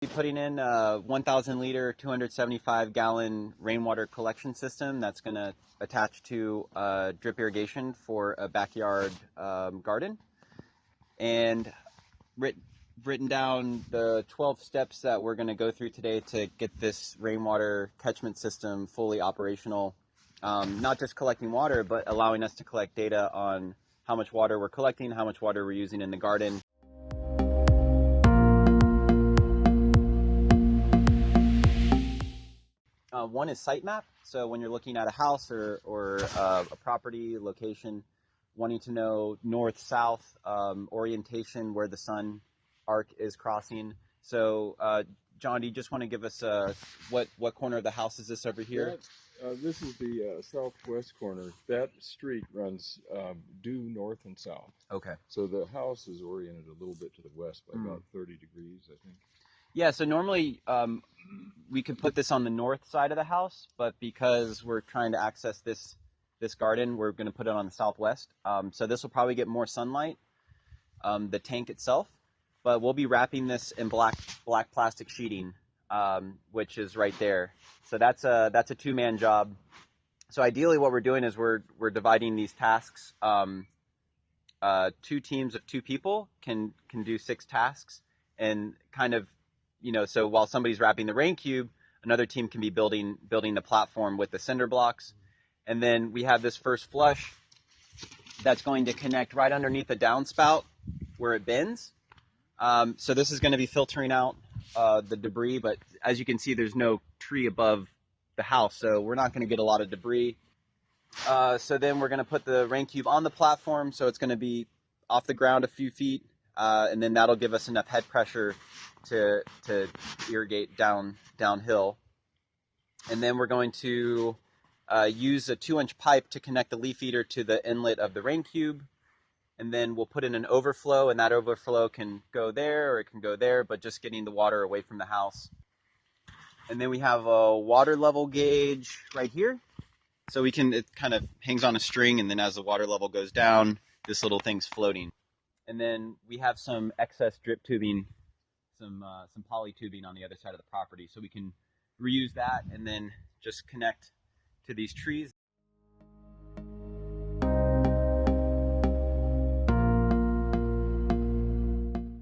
Be putting in a 1,000 liter, 275 gallon rainwater collection system that's going to attach to drip irrigation for a backyard garden. And written down the 12 steps that we're going to go through today to get this rainwater catchment system fully operational. Not just collecting water, but allowing us to collect data on how much water we're collecting, how much water we're using in the garden. One is sitemap. So when you're looking at a house or a property location, wanting to know north, south, orientation, where the sun arc is crossing. So John, do you just want to give us what corner of the house is this over here? This is the southwest corner. That street runs due north and south. Okay. So the house is oriented a little bit to the west by about 30 degrees, I think. Yeah, so normally we could put this on the north side of the house, but because we're trying to access this garden, we're going to put it on the southwest. So this will probably get more sunlight, the tank itself, but we'll be wrapping this in black plastic sheeting, which is right there. So that's a two-man job. So ideally what we're doing is we're dividing these tasks. Two teams of 2 people can do 6 tasks, and kind of, so while somebody's wrapping the Raincube, another team can be building the platform with the cinder blocks. And then we have this first flush that's going to connect right underneath the downspout where it bends. So this is going to be filtering out the debris, but as you can see, there's no tree above the house, so we're not going to get a lot of debris. So then we're going to put the Raincube on the platform, so it's going to be off the ground a few feet, and then that'll give us enough head pressure to irrigate downhill. And then we're going to use a 2-inch pipe to connect the leaf eater to the inlet of the Raincube. And then we'll put in an overflow, and that overflow can go there or it can go there, but just getting the water away from the house. And then we have a water level gauge right here. So it kind of hangs on a string, and then as the water level goes down, this little thing's floating. And then we have some excess drip tubing, some poly tubing on the other side of the property, so we can reuse that and then just connect to these trees.